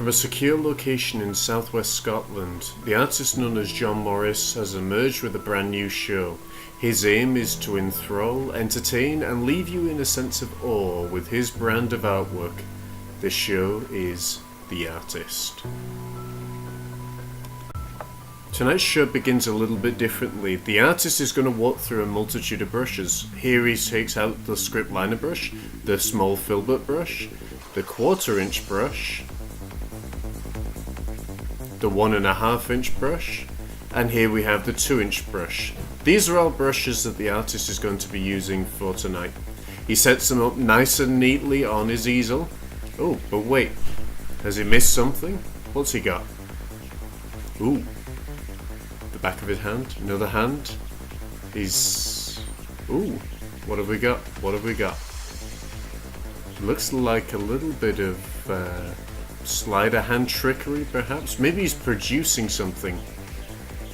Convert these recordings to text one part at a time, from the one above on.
From a secure location in southwest Scotland, the artist known as John Morris has emerged with a brand new show. His aim is to enthrall, entertain, and leave you in a sense of awe with his brand of artwork. The show is The Artist. Tonight's show begins a little bit differently. The artist is going to walk through a multitude of brushes. Here he takes out the script liner brush, the small filbert brush, the 1/4 inch brush, the 1.5 inch brush, and here we have the 2 inch brush. These are all brushes that the artist is going to be using for tonight. He sets them up nice and neatly on his easel. Oh, but wait, has he missed something? What's he got? Ooh, the back of his hand, another hand. Ooh, what have we got? What have we got? Looks like a little bit of sleight of hand trickery, perhaps. Maybe he's producing something.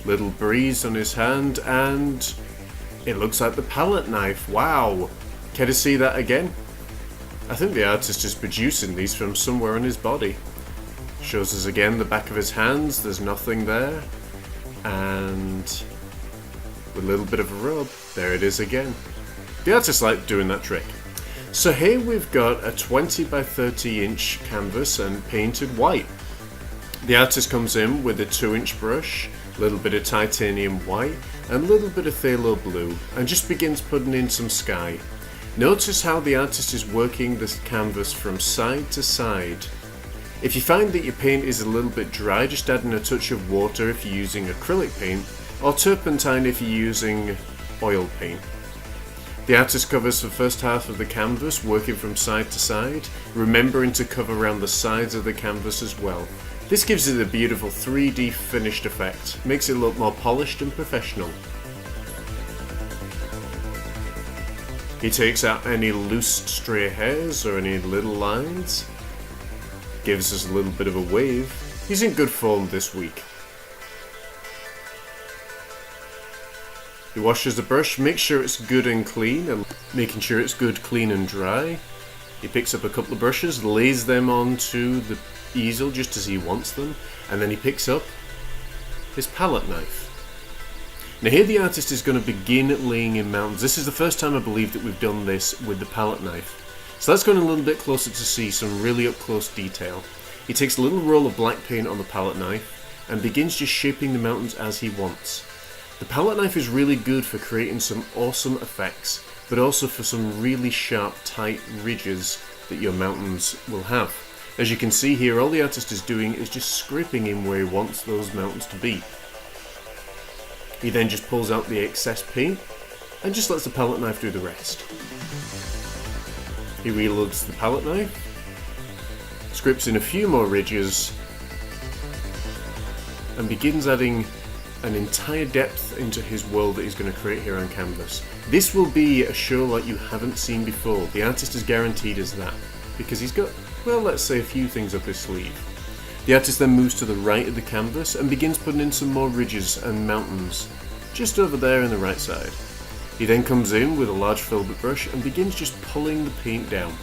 Little breeze on his hand, and it looks like the palette knife. Wow! Care to see that again? I think the artist is producing these from somewhere on his body. Shows us again the back of his hands. There's nothing there, and with a little bit of a rub, there it is again. The artist liked doing that trick. So here we've got a 20 by 30 inch canvas and painted white. The artist comes in with a 2 inch brush, a little bit of titanium white and a little bit of phthalo blue, and just begins putting in some sky. Notice how the artist is working this canvas from side to side. If you find that your paint is a little bit dry, just add in a touch of water if you're using acrylic paint, or turpentine if you're using oil paint. The artist covers the first half of the canvas, working from side to side, remembering to cover around the sides of the canvas as well. This gives it a beautiful 3D finished effect, makes it look more polished and professional. He takes out any loose stray hairs or any little lines, gives us a little bit of a wave. He's in good form this week. He washes the brush, makes sure it's good and clean, and making sure it's good, clean and dry. He picks up a couple of brushes, lays them onto the easel just as he wants them, and then he picks up his palette knife. Now here the artist is going to begin laying in mountains. This is the first time I believe that we've done this with the palette knife. So let's go in a little bit closer to see some really up close detail. He takes a little roll of black paint on the palette knife and begins just shaping the mountains as he wants. The palette knife is really good for creating some awesome effects, but also for some really sharp, tight ridges that your mountains will have. As you can see here, all the artist is doing is just scraping in where he wants those mountains to be. He then just pulls out the excess paint and just lets the palette knife do the rest. He reloads the palette knife, scripts in a few more ridges, and begins adding an entire depth into his world that he's going to create here on canvas. This will be a show like you haven't seen before. The artist has guaranteed us that, because he's got, well, let's say a few things up his sleeve. The artist then moves to the right of the canvas and begins putting in some more ridges and mountains, just over there on the right side. He then comes in with a large filbert brush and begins just pulling the paint down,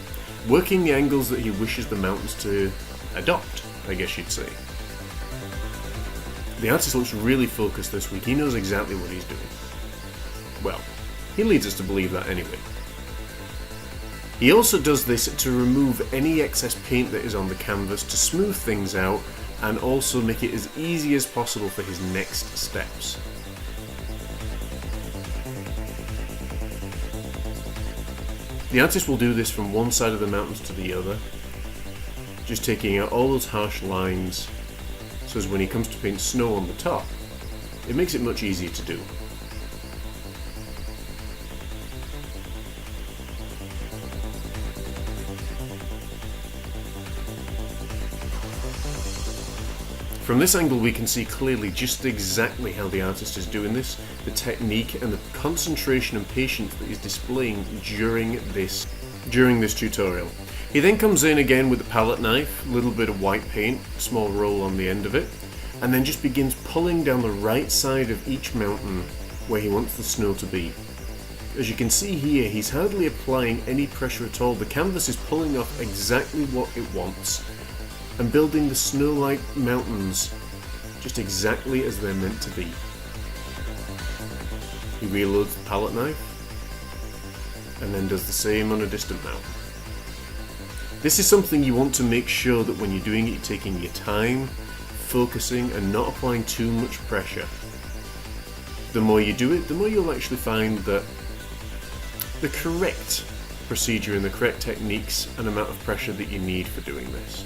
working the angles that he wishes the mountains to adopt, I guess you'd say. The artist looks really focused this week. He knows exactly what he's doing. Well, he leads us to believe that anyway. He also does this to remove any excess paint that is on the canvas, to smooth things out and also make it as easy as possible for his next steps. The artist will do this from one side of the mountains to the other, just taking out all those harsh lines, so as when he comes to paint snow on the top, it makes it much easier to do. From this angle we can see clearly just exactly how the artist is doing this, the technique and the concentration and patience that he's displaying during this tutorial. He then comes in again with the palette knife, a little bit of white paint, small roll on the end of it, and then just begins pulling down the right side of each mountain where he wants the snow to be. As you can see here, he's hardly applying any pressure at all. The canvas is pulling off exactly what it wants. and building the snow-like mountains just exactly as they're meant to be. He reloads the palette knife and then does the same on a distant mountain. This is something you want to make sure that when you're doing it, you're taking your time, focusing, and not applying too much pressure. The more you do it, the more you'll actually find that the correct procedure and the correct techniques and amount of pressure that you need for doing this.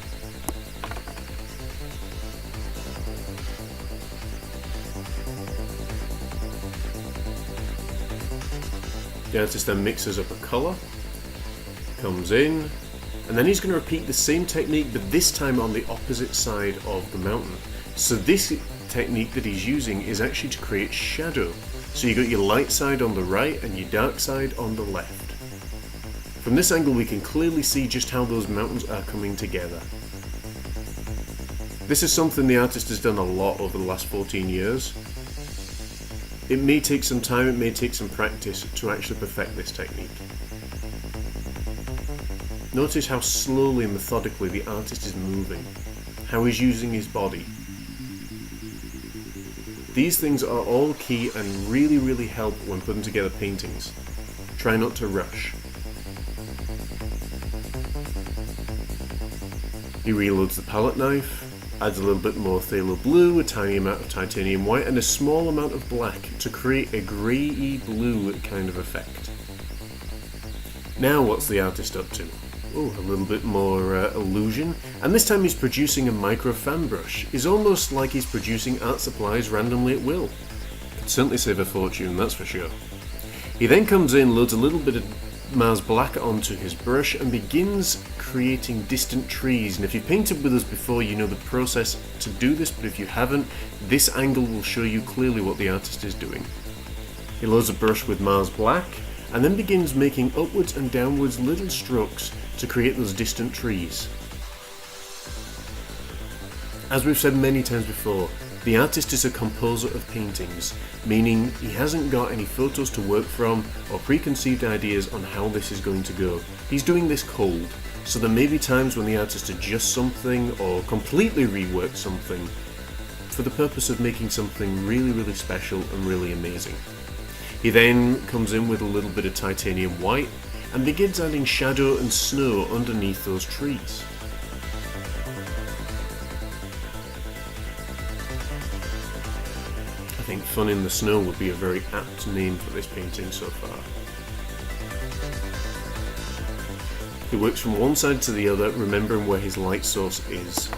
The artist then mixes up a colour, comes in, and then he's going to repeat the same technique, but this time on the opposite side of the mountain. So this technique that he's using is actually to create shadow. So you got your light side on the right and your dark side on the left. From this angle we can clearly see just how those mountains are coming together. This is something the artist has done a lot over the last 14 years. It may take some time, it may take some practice to actually perfect this technique. Notice how slowly and methodically the artist is moving, how he's using his body. These things are all key and really help when putting together paintings. Try not to rush. He reloads the palette knife, adds a little bit more phthalo blue, a tiny amount of titanium white, and a small amount of black to create a grey-y blue kind of effect. Now what's the artist up to? Oh, a little bit more illusion, and this time he's producing a micro fan brush. It's almost like he's producing art supplies randomly at will. Could certainly save a fortune, that's for sure. He then comes in, loads a little bit of Mars black onto his brush, and begins creating distant trees. And if you've painted with us before, you know the process to do this, but if you haven't, this angle will show you clearly what the artist is doing. He loads a brush with Mars black, and then begins making upwards and downwards little strokes to create those distant trees. As we've said many times before, the artist is a composer of paintings, meaning he hasn't got any photos to work from or preconceived ideas on how this is going to go. He's doing this cold, so there may be times when the artist adjusts something or completely reworks something for the purpose of making something really special and really amazing. He then comes in with a little bit of titanium white and begins adding shadow and snow underneath those trees. I think Fun in the Snow would be a very apt name for this painting so far. He works from one side to the other, remembering where his light source is.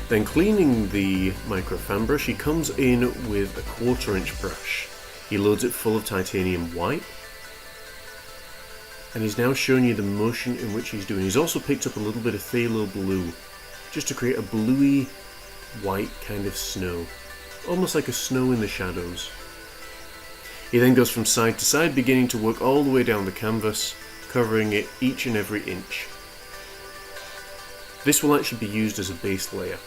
Then cleaning the micro fan brush, he comes in with a 1/4 inch brush. He loads it full of titanium white, and he's now showing you the motion in which he's doing. He's also picked up a little bit of phthalo blue, just to create a bluey white kind of snow, almost like a snow in the shadows. He then goes from side to side, beginning to work all the way down the canvas, covering it each and every inch. This will actually be used as a base layer.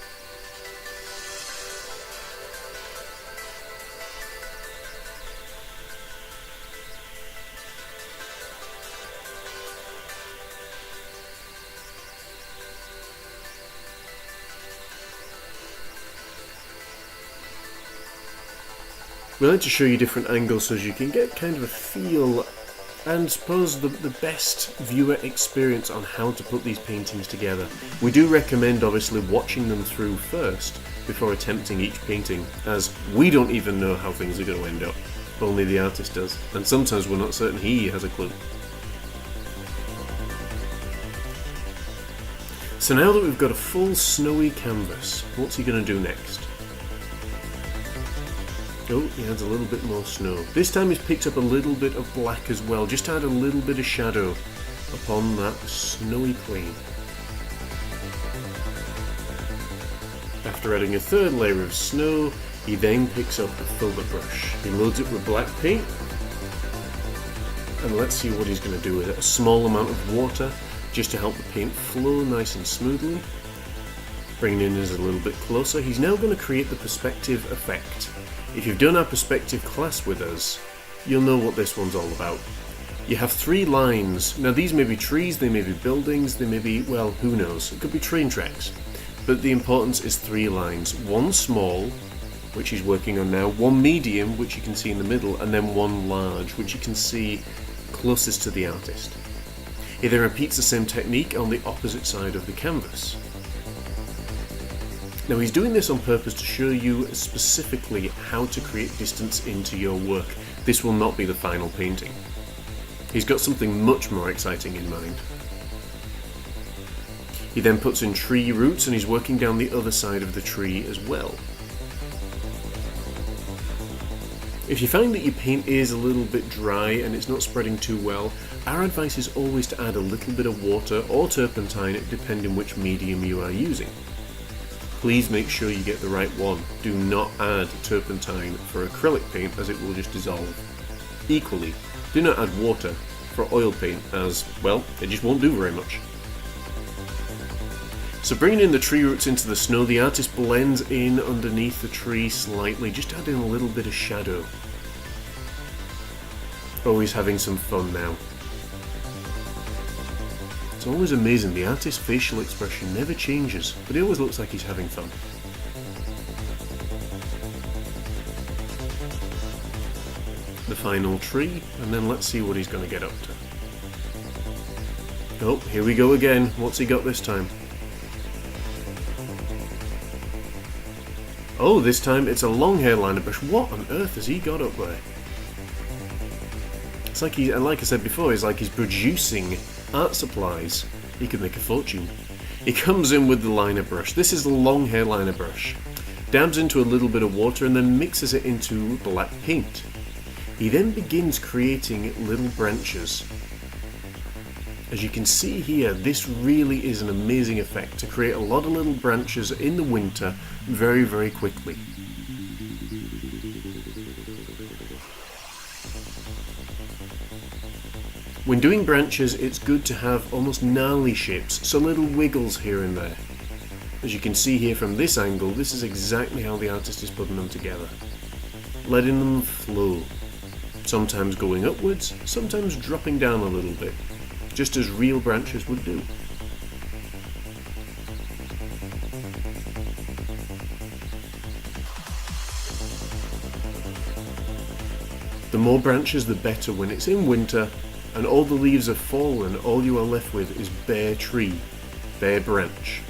We like to show you different angles so you can get kind of a feel and suppose the best viewer experience on how to put these paintings together. We do recommend obviously watching them through first before attempting each painting, as we don't even know how things are going to end up. Only the artist does, and sometimes we're not certain he has a clue. So now that we've got a full snowy canvas, what's he going to do next? Oh, he adds a little bit more snow. This time he's picked up a little bit of black as well, just to add a little bit of shadow upon that snowy plain. After adding a third layer of snow, he then picks up the filbert brush. He loads it with black paint, and let's see what he's going to do with it. A small amount of water, just to help the paint flow nice and smoothly. Bringing in a little bit closer, he's now going to create the perspective effect. If you've done our perspective class with us, you'll know what this one's all about. You have 3 lines. Now these may be trees, they may be buildings, they may be, well, who knows, it could be train tracks. But the importance is 3 lines. 1 small, which he's working on now, 1 medium, which you can see in the middle, and then 1 large, which you can see closest to the artist. He then repeats the same technique on the opposite side of the canvas. Now he's doing this on purpose to show you specifically how to create distance into your work. This will not be the final painting. He's got something much more exciting in mind. He then puts in tree roots and he's working down the other side of the tree as well. If you find that your paint is a little bit dry and it's not spreading too well, our advice is always to add a little bit of water or turpentine depending which medium you are using. Please make sure you get the right one. Do not add turpentine for acrylic paint as it will just dissolve. Equally, do not add water for oil paint as, well, it just won't do very much. So bringing in the tree roots into the snow, the artist blends in underneath the tree slightly, just adding a little bit of shadow. Oh, he's having some fun now. It's always amazing, the artist's facial expression never changes, but he always looks like he's having fun. The final tree, and then let's see what he's going to get up to. Oh, here we go again. What's he got this time? Oh, this time it's a long hairliner brush. What on earth has he got up there? It's like and like I said before, it's like he's producing art supplies. He could make a fortune. He comes in with the liner brush. This is the long hair liner brush. Dabs into a little bit of water and then mixes it into black paint. He then begins creating little branches. As you can see here, this really is an amazing effect to create a lot of little branches in the winter very, very quickly. When doing branches, it's good to have almost gnarly shapes, so little wiggles here and there. As you can see here from this angle, this is exactly how the artist is putting them together. Letting them flow. Sometimes going upwards, sometimes dropping down a little bit, just as real branches would do. The more branches the better when it's in winter and all the leaves have fallen. All you are left with is bare tree, bare branch.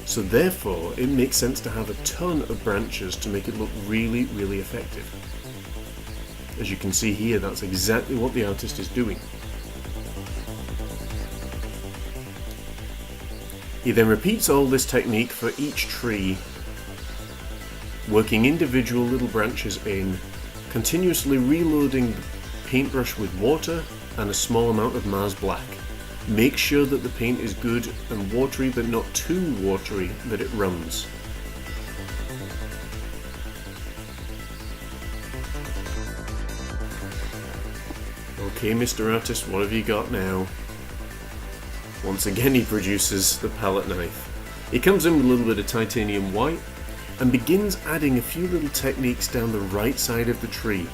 So therefore it makes sense to have a ton of branches to make it look really, really effective. As you can see here, that's exactly what the artist is doing. He then repeats all this technique for each tree, working individual little branches in, continuously reloading the paintbrush with water and a small amount of Mars Black. Make sure that the paint is good and watery, but not too watery that it runs. Okay, Mr. Artist, what have you got now? Once again he produces the palette knife. He comes in with a little bit of titanium white and begins adding a few little techniques down the right side of the tree.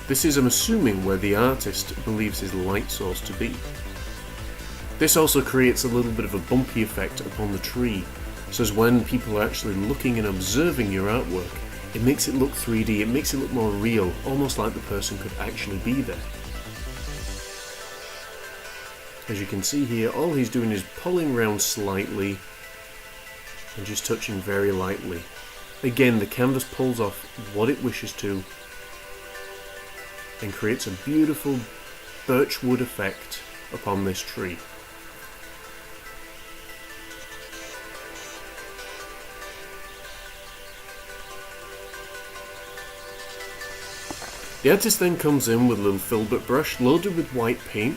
This is, I'm assuming, where the artist believes his light source to be. This also creates a little bit of a bumpy effect upon the tree, so as when people are actually looking and observing your artwork, it makes it look 3D, it makes it look more real, almost like the person could actually be there. As you can see here, all he's doing is pulling around slightly and just touching very lightly. Again, the canvas pulls off what it wishes to and creates a beautiful birchwood effect upon this tree. The artist then comes in with a little filbert brush loaded with white paint,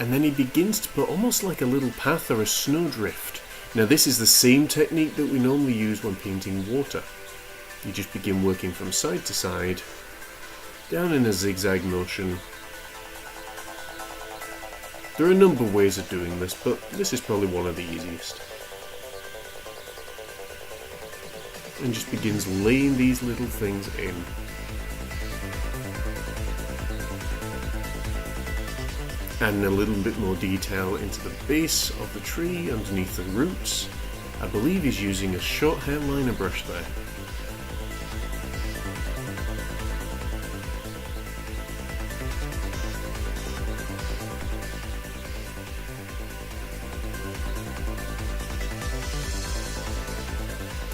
and then he begins to put almost like a little path or a snowdrift. Now this is the same technique that we normally use when painting water. You just begin working from side to side, down in a zigzag motion. There are a number of ways of doing this, but this is probably one of the easiest. And just begins laying these little things in. Adding a little bit more detail into the base of the tree underneath the roots. I believe he's using a short hair liner brush there.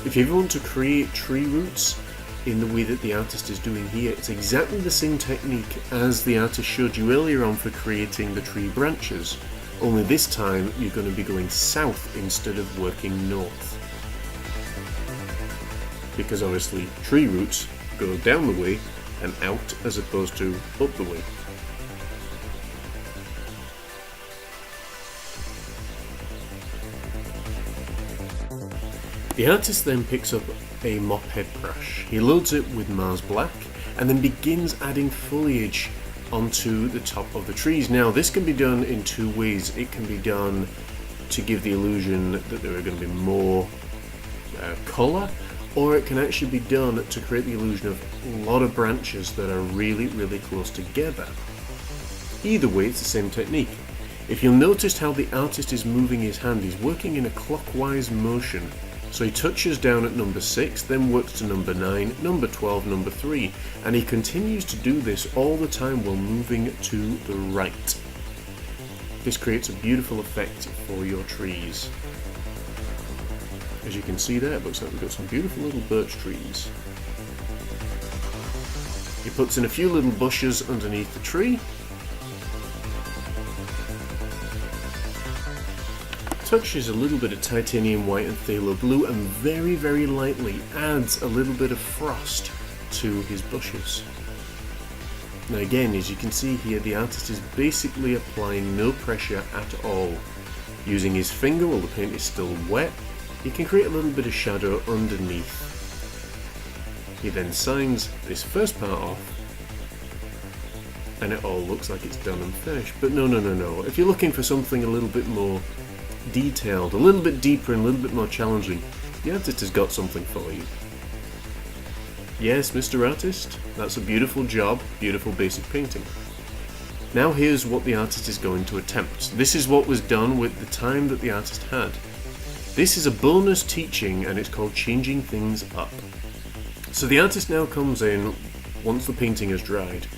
If you ever want to create tree roots in the way that the artist is doing here, it's exactly the same technique as the artist showed you earlier on for creating the tree branches, only this time you're going to be going south instead of working north. Because obviously tree roots go down the way and out as opposed to up the way. The artist then picks up a mop head brush. He loads it with Mars Black and then begins adding foliage onto the top of the trees. Now this can be done in two ways. It can be done to give the illusion that there are going to be more colour, or it can actually be done to create the illusion of a lot of branches that are really, really close together. Either way, it's the same technique. If you'll notice how the artist is moving his hand, he's working in a clockwise motion. So he touches down at number 6, then works to number 9, number 12, number 3, and he continues to do this all the time while moving to the right. This creates a beautiful effect for your trees. As you can see there, it looks like we've got some beautiful little birch trees. He puts in a few little bushes underneath the tree. Touches a little bit of titanium white and phthalo blue and very, very lightly adds a little bit of frost to his bushes. Now again, as you can see here, the artist is basically applying no pressure at all. Using his finger while the paint is still wet, he can create a little bit of shadow underneath. He then signs this first part off and it all looks like it's done and finished. But no. If you're looking for something a little bit more detailed, a little bit deeper and a little bit more challenging, the artist has got something for you. Yes, Mr. Artist, that's a beautiful job, beautiful basic painting. Now here's what the artist is going to attempt. This is what was done with the time that the artist had. This is a bonus teaching and it's called changing things up. So the artist now comes in once the painting has dried.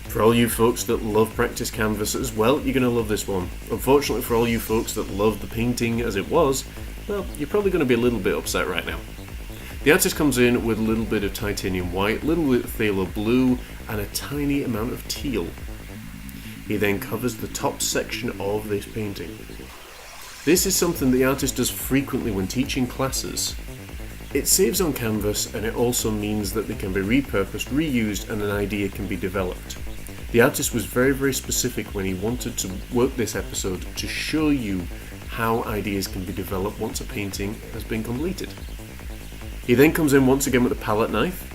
For all you folks that love practice canvases, well, you're going to love this one. Unfortunately for all you folks that love the painting as it was, well, you're probably going to be a little bit upset right now. The artist comes in with a little bit of titanium white, a little bit of phthalo blue, and a tiny amount of teal. He then covers the top section of this painting. This is something the artist does frequently when teaching classes. It saves on canvas and it also means that they can be repurposed, reused, and an idea can be developed. The artist was very, very specific when he wanted to work this episode to show you how ideas can be developed once a painting has been completed. He then comes in once again with a palette knife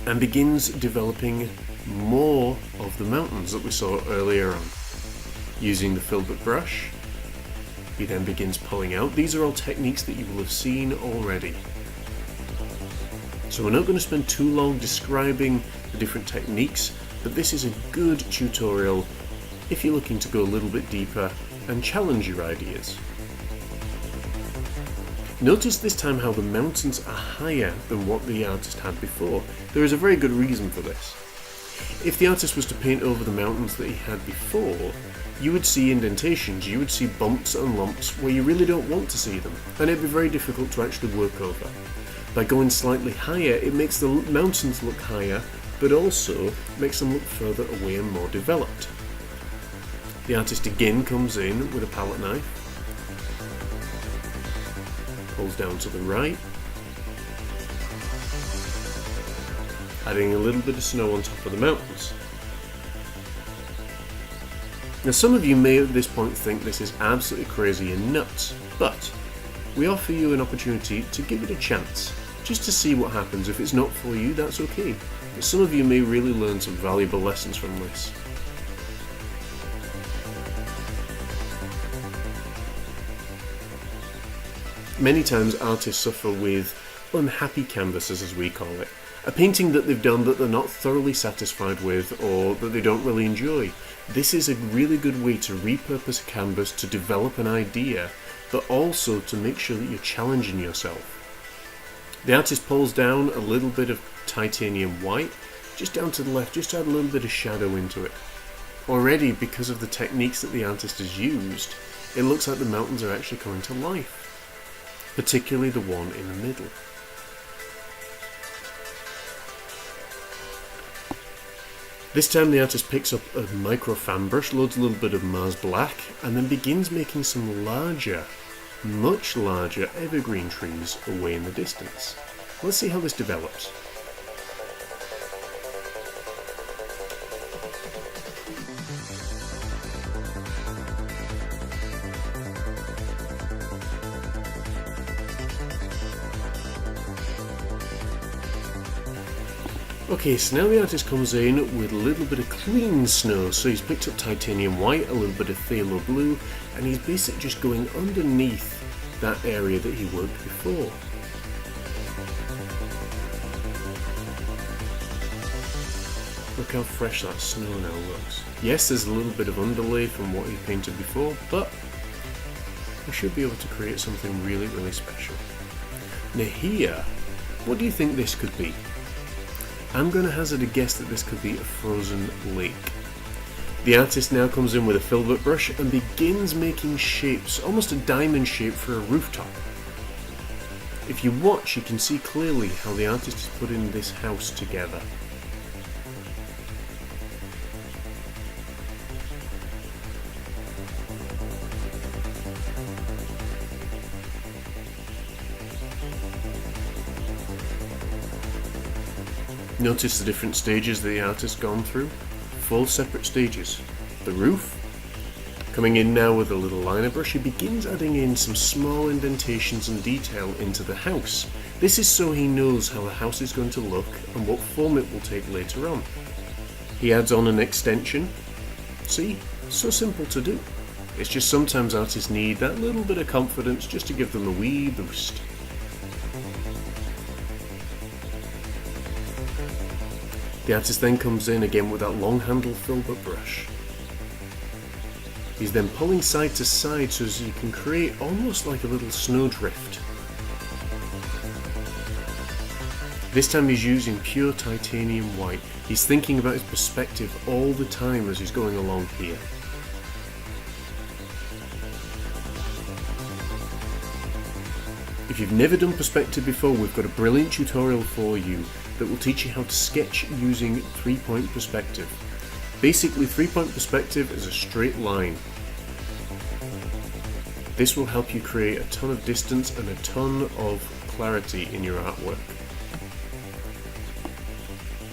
and begins developing more of the mountains that we saw earlier on. Using the filbert brush, he then begins pulling out. These are all techniques that you will have seen already. So we're not going to spend too long describing the different techniques, but this is a good tutorial if you're looking to go a little bit deeper and challenge your ideas. Notice this time how the mountains are higher than what the artist had before. There is a very good reason for this. If the artist was to paint over the mountains that he had before, you would see indentations, you would see bumps and lumps where you really don't want to see them, and it'd be very difficult to actually work over. By going slightly higher, it makes the mountains look higher, but also makes them look further away and more developed. The artist again comes in with a palette knife, pulls down to the right, adding a little bit of snow on top of the mountains. Now some of you may at this point think this is absolutely crazy and nuts, but we offer you an opportunity to give it a chance, just to see what happens. If it's not for you, that's okay. But some of you may really learn some valuable lessons from this. Many times artists suffer with unhappy canvases, as we call it. A painting that they've done that they're not thoroughly satisfied with or that they don't really enjoy. This is a really good way to repurpose a canvas to develop an idea, but also to make sure that you're challenging yourself. The artist pulls down a little bit of titanium white, just down to the left, just to add a little bit of shadow into it. Already, because of the techniques that the artist has used, it looks like the mountains are actually coming to life, particularly the one in the middle. This time the artist picks up a micro fan brush, loads a little bit of Mars Black, and then begins making some larger, much larger evergreen trees away in the distance. Let's see how this develops. Okay, so now the artist comes in with a little bit of clean snow. So he's picked up titanium white, a little bit of phthalo blue, and he's basically just going underneath that area that he worked before. Look how fresh that snow now looks. Yes, there's a little bit of underlay from what he painted before, but we should be able to create something really, really special. Now here, what do you think this could be? I'm going to hazard a guess that this could be a frozen lake. The artist now comes in with a filbert brush and begins making shapes, almost a diamond shape for a rooftop. If you watch, you can see clearly how the artist is putting this house together. Notice the different stages that the artist's gone through. 4 separate stages. The roof. Coming in now with a little liner brush, he begins adding in some small indentations and detail into the house. This is so he knows how the house is going to look and what form it will take later on. He adds on an extension. See? So simple to do. It's just sometimes artists need that little bit of confidence just to give them a wee boost. The artist then comes in again with that long handled filbert brush. He's then pulling side to side so as you can create almost like a little snowdrift. This time he's using pure titanium white. He's thinking about his perspective all the time as he's going along here. If you've never done perspective before, we've got a brilliant tutorial for you that will teach you how to sketch using 3-point perspective. Basically, 3-point perspective is a straight line. This will help you create a ton of distance and a ton of clarity in your artwork.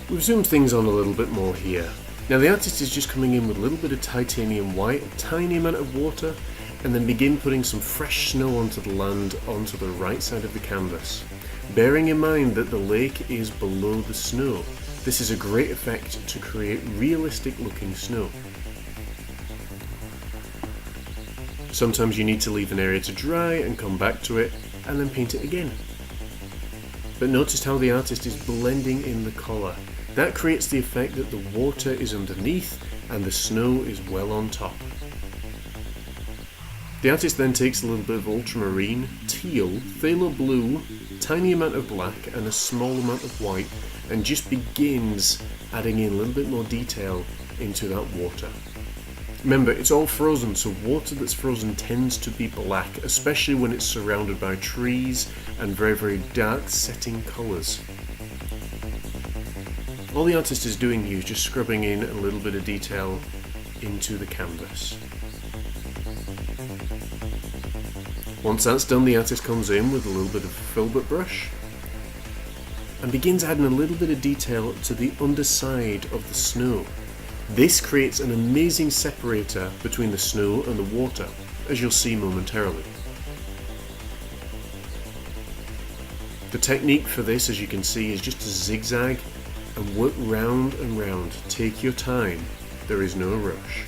We've zoomed things on a little bit more here. Now the artist is just coming in with a little bit of titanium white, a tiny amount of water, and then begin putting some fresh snow onto the land onto the right side of the canvas. Bearing in mind that the lake is below the snow, this is a great effect to create realistic looking snow. Sometimes you need to leave an area to dry and come back to it and then paint it again. But notice how the artist is blending in the colour. That creates the effect that the water is underneath and the snow is well on top. The artist then takes a little bit of ultramarine, teal, phthalo blue, tiny amount of black and a small amount of white, and just begins adding in a little bit more detail into that water. Remember, it's all frozen, so water that's frozen tends to be black, especially when it's surrounded by trees and very, very dark setting colours. All the artist is doing here is just scrubbing in a little bit of detail into the canvas. Once that's done, the artist comes in with a little bit of filbert brush and begins adding a little bit of detail to the underside of the snow. This creates an amazing separator between the snow and the water, as you'll see momentarily. The technique for this, as you can see, is just to zigzag and work round and round. Take your time, there is no rush.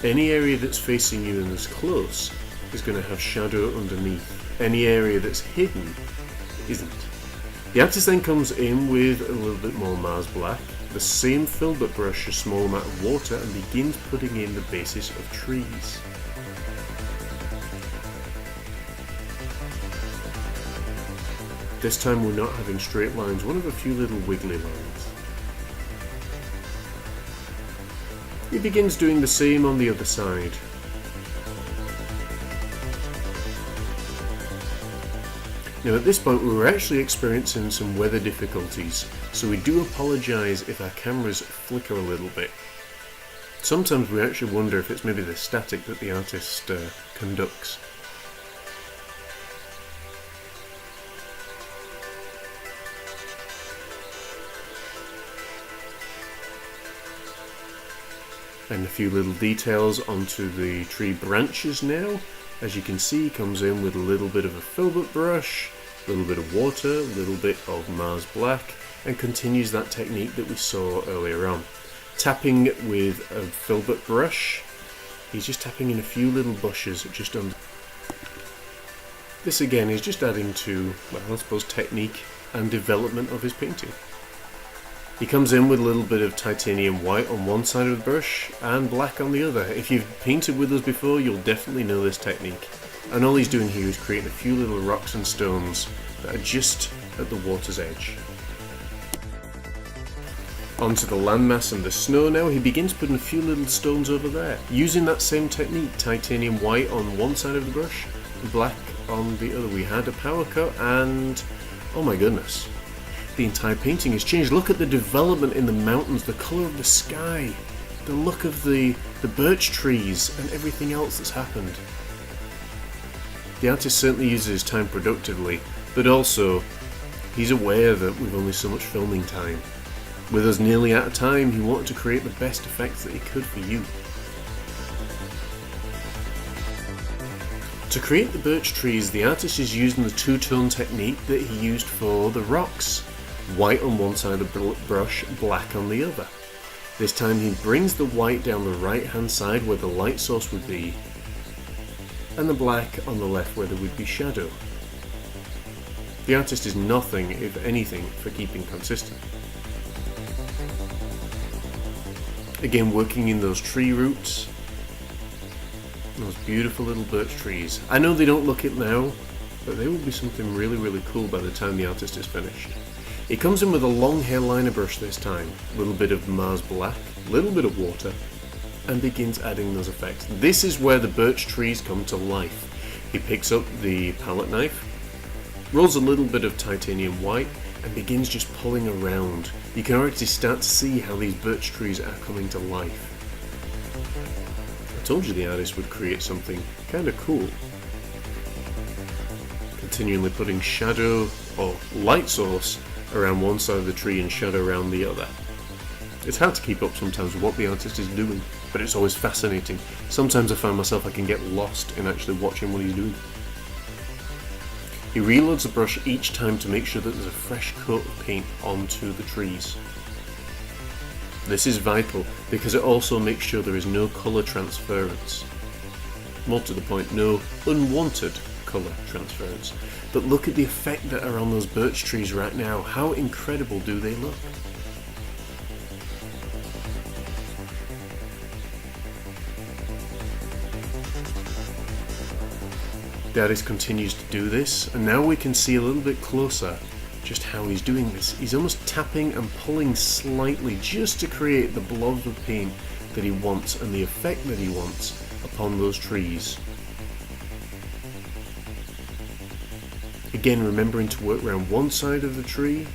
Any area that's facing you and is close is going to have shadow underneath. Any area that's hidden isn't. The artist then comes in with a little bit more Mars Black, the same filbert brush, a small amount of water, and begins putting in the basis of trees. This time we're not having straight lines, one of a few little wiggly lines. He begins doing the same on the other side. Now at this point we were actually experiencing some weather difficulties, so we do apologise if our cameras flicker a little bit. Sometimes we actually wonder if it's maybe the static that the artist conducts. And a few little details onto the tree branches now. As you can see, comes in with a little bit of a filbert brush, a little bit of water, a little bit of Mars Black, and continues that technique that we saw earlier on. Tapping with a filbert brush, he's just tapping in a few little bushes just under. This again is just adding to, well, I suppose, technique and development of his painting. He comes in with a little bit of titanium white on one side of the brush and black on the other. If you've painted with us before, you'll definitely know this technique. And all he's doing here is creating a few little rocks and stones that are just at the water's edge. Onto the landmass and the snow now, he begins putting a few little stones over there. Using that same technique, titanium white on one side of the brush, black on the other. We had a power cut and, oh my goodness, the entire painting has changed. Look at the development in the mountains, the colour of the sky, the look of the birch trees and everything else that's happened. The artist certainly uses his time productively, but also he's aware that we've only so much filming time. With us nearly out of time, he wanted to create the best effects that he could for you. To create the birch trees, the artist is using the two-tone technique that he used for the rocks. White on one side of the brush, black on the other. This time he brings the white down the right hand side where the light source would be, and the black on the left where there would be shadow. The artist is nothing, if anything, for keeping consistent. Again, working in those tree roots, those beautiful little birch trees. I know they don't look it now, but they will be something really, really cool by the time the artist is finished. He comes in with a long hair liner brush this time, a little bit of Mars Black, a little bit of water, and begins adding those effects. This is where the birch trees come to life. He picks up the palette knife, rolls a little bit of titanium white, and begins just pulling around. You can already start to see how these birch trees are coming to life. I told you the artist would create something kind of cool. Continually putting shadow or light source around one side of the tree and shadow around the other. It's hard to keep up sometimes with what the artist is doing, but it's always fascinating. Sometimes I find myself I can get lost in actually watching what he's doing. He reloads the brush each time to make sure that there's a fresh coat of paint onto the trees. This is vital because it also makes sure there is no colour transference. More to the point, no unwanted colour transference. But look at the effect that are on those birch trees right now. How incredible do they look? The artist continues to do this, and now we can see a little bit closer just how he's doing this. He's almost tapping and pulling slightly just to create the blobs of paint that he wants and the effect that he wants upon those trees. Again, remembering to work around one side of the tree,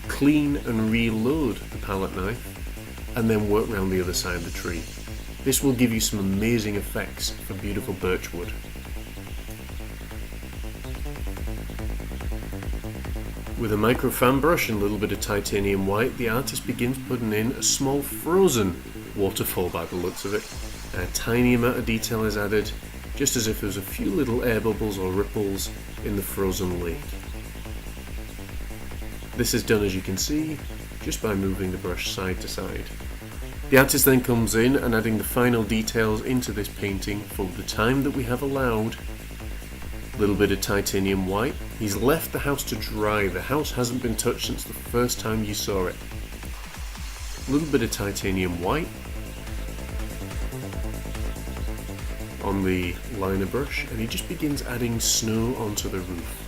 clean and reload the palette knife, and then work around the other side of the tree. This will give you some amazing effects for beautiful birchwood. With a micro fan brush and a little bit of titanium white, the artist begins putting in a small frozen waterfall by the looks of it. A tiny amount of detail is added, just as if there's a few little air bubbles or ripples in the frozen lake. This is done, as you can see, just by moving the brush side to side. The artist then comes in and adding the final details into this painting for the time that we have allowed. A little bit of titanium white. He's left the house to dry. The house hasn't been touched since the first time you saw it. A little bit of titanium white on the liner brush, and he just begins adding snow onto the roof.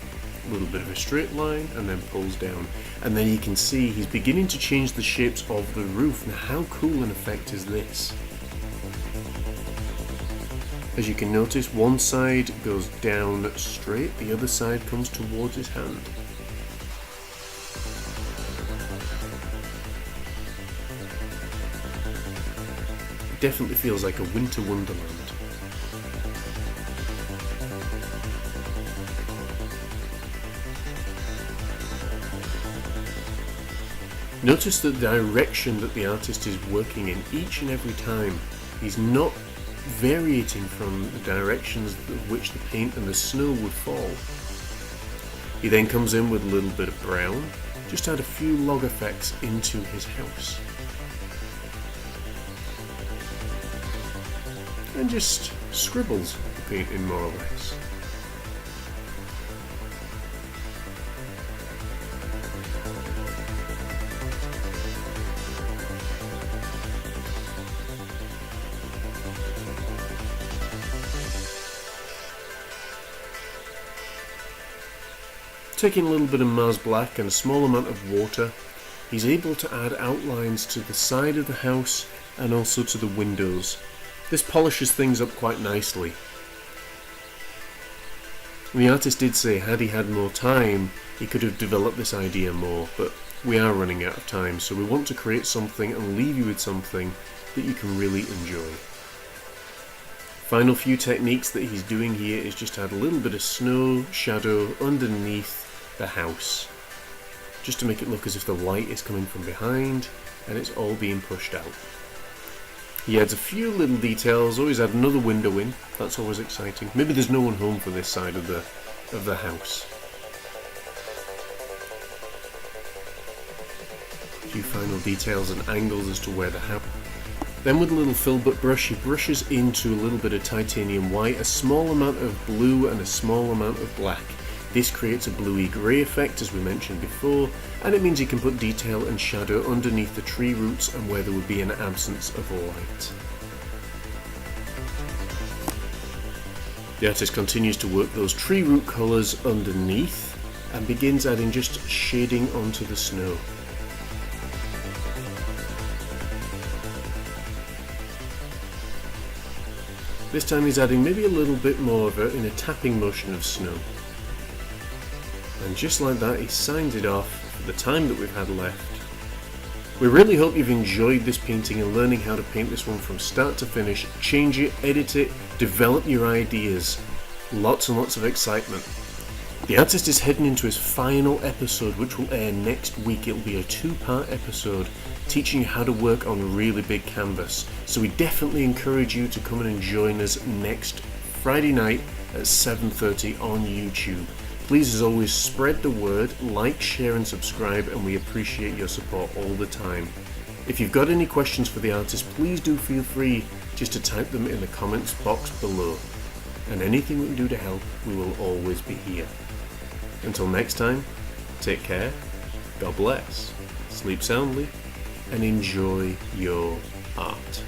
A little bit of a straight line and then pulls down, and then you can see he's beginning to change the shapes of the roof. Now how cool an effect is this? As you can notice, one side goes down straight, the other side comes towards his hand. It definitely feels like a winter wonderland. Notice the direction that the artist is working in each and every time. He's not variating from the directions of which the paint and the snow would fall. He then comes in with a little bit of brown, just add a few log effects into his house. And just scribbles the paint in more or less. Taking a little bit of Mars Black and a small amount of water, he's able to add outlines to the side of the house and also to the windows. This polishes things up quite nicely. And the artist did say had he had more time, he could have developed this idea more, but we are running out of time, so we want to create something and leave you with something that you can really enjoy. Final few techniques that he's doing here is just add a little bit of snow shadow underneath the house, just to make it look as if the light is coming from behind and it's all being pushed out. He adds a few little details, always add another window in, that's always exciting. Maybe there's no one home for this side of the house. A few final details and angles as to where the house. Then with a little filbert brush, he brushes into a little bit of titanium white, a small amount of blue and a small amount of black. This creates a bluey grey effect as we mentioned before, and it means you can put detail and shadow underneath the tree roots and where there would be an absence of light. The artist continues to work those tree root colours underneath and begins adding just shading onto the snow. This time he's adding maybe a little bit more of it in a tapping motion of snow. And just like that, he signs it off for the time that we've had left. We really hope you've enjoyed this painting and learning how to paint this one from start to finish, change it, edit it, develop your ideas. Lots and lots of excitement. The artist is heading into his final episode, which will air next week. It'll be a 2-part episode teaching you how to work on really big canvas. So we definitely encourage you to come in and join us next Friday night at 7:30 on YouTube. Please, as always, spread the word, like, share and subscribe, and we appreciate your support all the time. If you've got any questions for the artist, please do feel free just to type them in the comments box below. And anything we can do to help, we will always be here. Until next time, take care, God bless, sleep soundly, and enjoy your art.